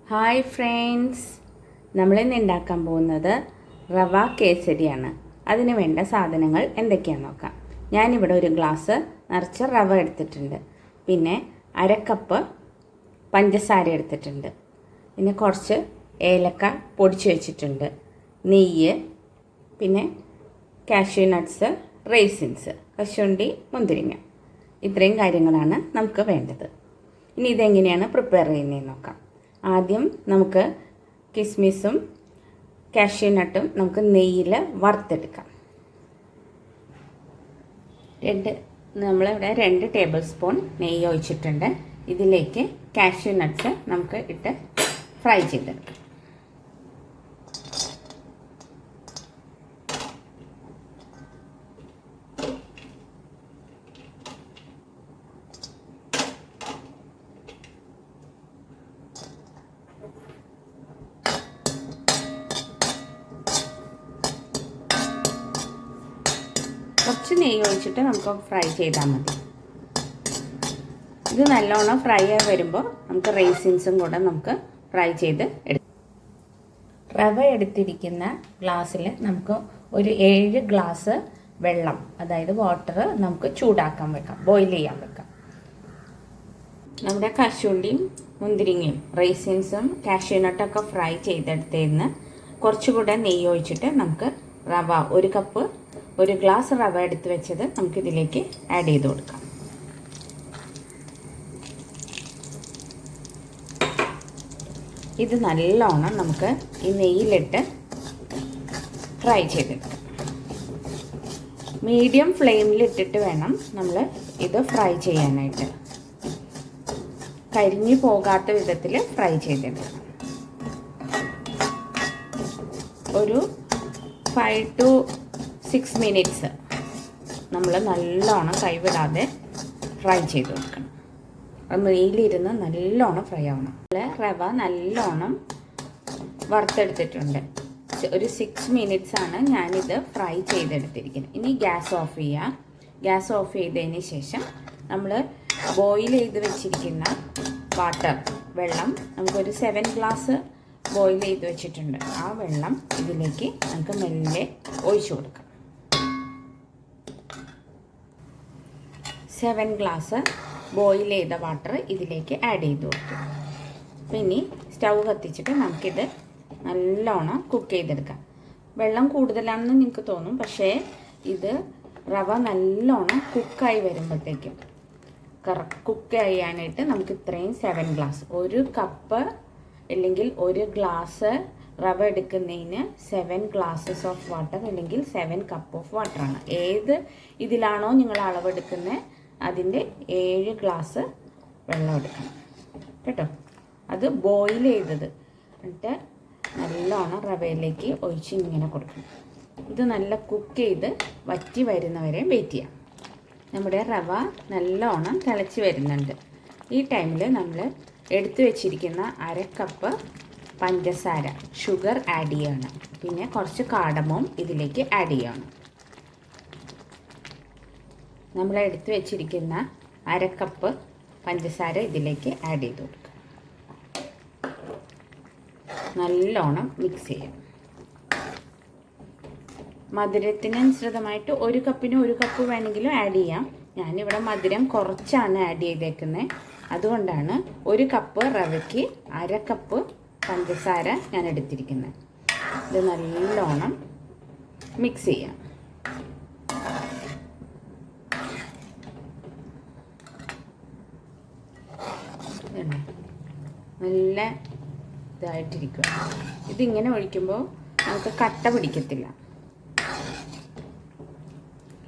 Hi friends, നമ്മളിന്ന് ഉണ്ടാക്കാൻ പോകുന്നത് റവ കേസരിയാണ്. അതിന് വേണ്ട സാധനങ്ങൾ എന്തൊക്കെയാണെന്ന് നോക്കാം. ഞാനിവിടെ ഒരു ഗ്ലാസ് നിറച്ച് റവ എടുത്തിട്ടുണ്ട്. പിന്നെ അരക്കപ്പ് പഞ്ചസാര എടുത്തിട്ടുണ്ട്. പിന്നെ കുറച്ച് ഏലക്ക പൊടിച്ച് വെച്ചിട്ടുണ്ട്. നെയ്യ്, പിന്നെ കാഷ്യൂ നട്ട്സ്, റേസിൻസ്, കശുവണ്ടി, മുന്തിരിങ്ങ. ഇത്രയും കാര്യങ്ങളാണ് നമുക്ക് വേണ്ടത്. ഇനി ഇതെങ്ങനെയാണ് പ്രിപ്പയർ ചെയ്യുന്നതെന്ന് നോക്കാം. ആദ്യം നമുക്ക് കിസ്മിസും കാഷ്യൂ നട്ടും നമുക്ക് നെയ്യിൽ വറുത്തെടുക്കാം. നമ്മളിവിടെ 2 ടേബിൾ സ്പൂൺ നെയ്യ് ഒഴിച്ചിട്ടുണ്ട്. ഇതിലേക്ക് കാഷ്യൂ നട്ട്സ് നമുക്ക് ഇട്ട് ഫ്രൈ ചെയ്തെടുക്കാം. കുറച്ച് നെയ്യ് ഒഴിച്ചിട്ട് നമുക്ക് ഫ്രൈ ചെയ്താൽ മതി. ഇത് നല്ലോണം ഫ്രൈ ആയി വരുമ്പോൾ നമുക്ക് റേസിൻസും കൂടെ നമുക്ക് ഫ്രൈ ചെയ്ത് എടുക്കാം. റവ എടുത്തിരിക്കുന്ന ഗ്ലാസ്സിൽ നമുക്ക് ഒരു 7 ഗ്ലാസ് വെള്ളം, അതായത് വാട്ടർ നമുക്ക് ചൂടാക്കാൻ വെക്കാം, ബോയിൽ ചെയ്യാൻ വെക്കാം. നമ്മുടെ കശുവണ്ടിയും മുന്തിരിങ്ങയും റേസിൻസും കാഷ്യൂ നട്ടൊക്കെ ഫ്രൈ ചെയ്തെടുത്തതിന് കുറച്ചുകൂടെ നെയ്യ് ഒഴിച്ചിട്ട് നമുക്ക് റവ ഒരു ഗ്ലാസ് റവ എടുത്ത് വെച്ചത് നമുക്കിതിലേക്ക് ആഡ് ചെയ്ത് കൊടുക്കാം. ഇത് നല്ലോണം നമുക്ക് ഈ നെയ്യിലിട്ട് ഫ്രൈ ചെയ്തെടുക്കാം. മീഡിയം ഫ്ലെയിമിലിട്ടിട്ട് വേണം നമ്മൾ ഇത് ഫ്രൈ ചെയ്യാനായിട്ട്. കരിഞ്ഞു പോകാത്ത വിധത്തിൽ ഫ്രൈ ചെയ്തെടുക്കണം. ഒരു 5 to 6 മിനിറ്റ്സ് നമ്മൾ നല്ലോണം കൈവിടാതെ ഫ്രൈ ചെയ്ത് കൊടുക്കണം. അത് നെയ്യിലിരുന്ന് നല്ലോണം ഫ്രൈ ആവണം. റവ നല്ലോണം വറുത്തെടുത്തിട്ടുണ്ട്. ഒരു 6 മിനിറ്റ്സ് ആണ് ഞാനിത് ഫ്രൈ ചെയ്തെടുത്തിരിക്കുന്നത്. ഇനി ഗ്യാസ് ഓഫ് ചെയ്യുക. ഗ്യാസ് ഓഫ് ചെയ്തതിന് ശേഷം നമ്മൾ ബോയിൽ ചെയ്ത് വെച്ചിരിക്കുന്ന വെള്ളം നമുക്കൊരു 7 ഗ്ലാസ് ബോയിൽ ചെയ്ത് വെച്ചിട്ടുണ്ട്. ആ വെള്ളം ഇതിലേക്ക് നമുക്ക് മെല്ലെ ഒഴിച്ചു കൊടുക്കാം. 7 ഗ്ലാസ് ബോയിൽ ചെയ്ത വാട്ടർ ഇതിലേക്ക് ആഡ് ചെയ്ത് കൊടുക്കും. അപ്പം ഇനി സ്റ്റൗ കത്തിച്ചിട്ട് നമുക്കിത് നല്ലോണം കുക്ക് ചെയ്തെടുക്കാം. വെള്ളം കൂടുതലാണെന്ന് നിങ്ങൾക്ക് തോന്നും, പക്ഷേ ഇത് റവ നല്ലോണം കുക്കായി വരുമ്പോഴത്തേക്കും കുക്ക് ചെയ്യാനായിട്ട് നമുക്ക് ഇത്രയും 7 ഗ്ലാസ്, 1 കപ്പ് അല്ലെങ്കിൽ 1 ഗ്ലാസ് റവ എടുക്കുന്നതിന് 7 ഗ്ലാസസ് ഓഫ് വാട്ടർ അല്ലെങ്കിൽ 7 കപ്പ് ഓഫ് വാട്ടറാണ്. ഏത് ഇതിലാണോ നിങ്ങൾ അളവെടുക്കുന്നത് അതിൻ്റെ 7 ഗ്ലാസ് വെള്ളം എടുക്കണം കേട്ടോ. അത് ബോയിൽ ചെയ്തത് എന്നിട്ട് നല്ലോണം റവയിലേക്ക് ഒഴിച്ച് ഇങ്ങനെ കൊടുക്കണം. ഇത് നല്ല കുക്ക് ചെയ്ത് വറ്റി വരുന്നവരെ വെയിറ്റ് ചെയ്യാം. നമ്മുടെ റവ നല്ലോണം തിളച്ച് വരുന്നുണ്ട്. ഈ ടൈമിൽ നമ്മൾ എടുത്തു വെച്ചിരിക്കുന്ന 1/2 കപ്പ് പഞ്ചസാര, ഷുഗർ ആഡ് ചെയ്യണം. പിന്നെ കുറച്ച് കാടമവും ഇതിലേക്ക് ആഡ് ചെയ്യണം. നമ്മൾ എടുത്തു വെച്ചിരിക്കുന്ന 1/2 കപ്പ് പഞ്ചസാര ഇതിലേക്ക് ആഡ് ചെയ്ത് കൊടുക്കുക. നല്ലോണം മിക്സ് ചെയ്യാം. മധുരത്തിനനുസൃതമായിട്ട് 1 കപ്പിന് 1 കപ്പ് വേണമെങ്കിലും ആഡ് ചെയ്യാം. ഞാനിവിടെ മധുരം കുറച്ചാണ് ആഡ് ചെയ്തേക്കുന്നത്. അതുകൊണ്ടാണ് 1 കപ്പ് റവയ്ക്ക് 1/2 കപ്പ് പഞ്ചസാര ഞാൻ എടുത്തിരിക്കുന്നത്. ഇത് നല്ലോണം മിക്സ് ചെയ്യാം. നല്ല ഇതായിട്ടിരിക്കുക. ഇതിങ്ങനെ ഒഴിക്കുമ്പോൾ നമുക്ക് കട്ട പിടിക്കത്തില്ല.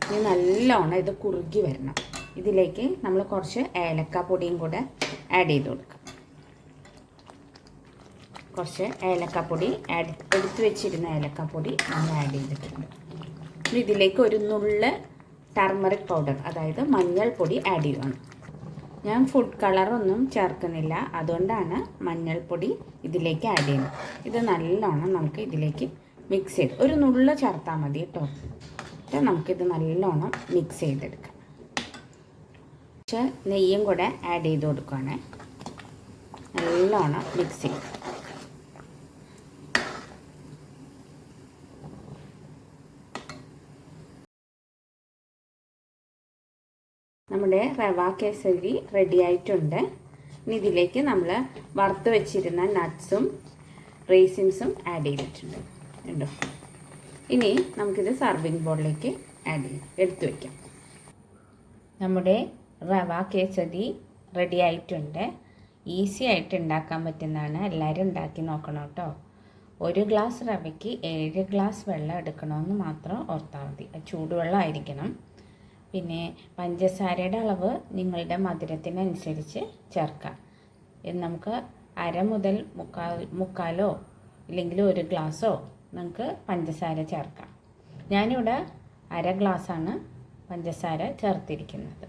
ഇനി നല്ലോണം ഇത് കുറുകി വരണം. ഇതിലേക്ക് നമ്മൾ കുറച്ച് ഏലക്കാപ്പൊടിയും കൂടെ ആഡ് ചെയ്ത് കൊടുക്കാം. കുറച്ച് ഏലക്കാപ്പൊടി എടുത്ത് വെച്ചിരുന്ന ഏലക്കാപ്പൊടി നമ്മൾ ആഡ് ചെയ്തിട്ടുണ്ട്. ഇതിലേക്ക് ഒരു നുള്ള് ടർമറിക് പൗഡർ, അതായത് മഞ്ഞൾപ്പൊടി ആഡ് ചെയ്യണം. ഞാൻ ഫുഡ് കളറൊന്നും ചേർക്കുന്നില്ല, അതുകൊണ്ടാണ് മഞ്ഞൾപ്പൊടി ഇതിലേക്ക് ആഡ് ചെയ്യുന്നത്. ഇത് നല്ലോണം നമുക്ക് ഇതിലേക്ക് മിക്സ് ചെയ്ത് ഒരു നുള്ള് ചേർത്താൽ മതി കേട്ടോ. നമുക്കിത് നല്ലോണം മിക്സ് ചെയ്തെടുക്കാം. കുറച്ച് നെയ്യും കൂടെ ആഡ് ചെയ്ത് കൊടുക്കുകയാണ്. നല്ലോണം മിക്സ് ചെയ്യും. നമ്മുടെ റവ കേസരി റെഡി ആയിട്ടുണ്ട്. ഇനി ഇതിലേക്ക് നമ്മൾ വറുത്ത് വെച്ചിരുന്ന നട്ട്സും റേസിൻസും ആഡ് ചെയ്തിട്ടുണ്ട് ഉണ്ടോ. ഇനി നമുക്കിത് സർവിങ് ബോളിലേക്ക് എടുത്തു വയ്ക്കാം. നമ്മുടെ റവ കേസരി റെഡി ആയിട്ടുണ്ട്. ഈസി ആയിട്ട് ഉണ്ടാക്കാൻ പറ്റുന്നതാണ്. എല്ലാവരും ഉണ്ടാക്കി നോക്കണം കേട്ടോ. 1 ഗ്ലാസ് റവയ്ക്ക് 7 ഗ്ലാസ് വെള്ളം എടുക്കണമെന്ന് മാത്രം ഓർത്താൽ മതി. ചൂടുവെള്ളമായിരിക്കണം. പിന്നെ പഞ്ചസാരയുടെ അളവ് നിങ്ങളുടെ മധുരത്തിനനുസരിച്ച് ചേർക്കാം. നമുക്ക് 1/2 മുതൽ മുക്കാലോ ഇല്ലെങ്കിൽ 1 ഗ്ലാസ്സോ നമുക്ക് പഞ്ചസാര ചേർക്കാം. ഞാനിവിടെ 1/2 ഗ്ലാസ്സാണ് പഞ്ചസാര ചേർത്തിരിക്കുന്നത്.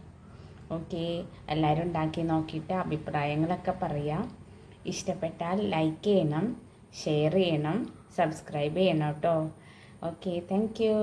ഓക്കെ, എല്ലാവരും ഉണ്ടാക്കി നോക്കിയിട്ട് അഭിപ്രായങ്ങളൊക്കെ പറയാം. ഇഷ്ടപ്പെട്ടാൽ ലൈക്ക് ചെയ്യണം, ഷെയർ ചെയ്യണം, സബ്സ്ക്രൈബ് ചെയ്യണം കേട്ടോ. Okay, thank you.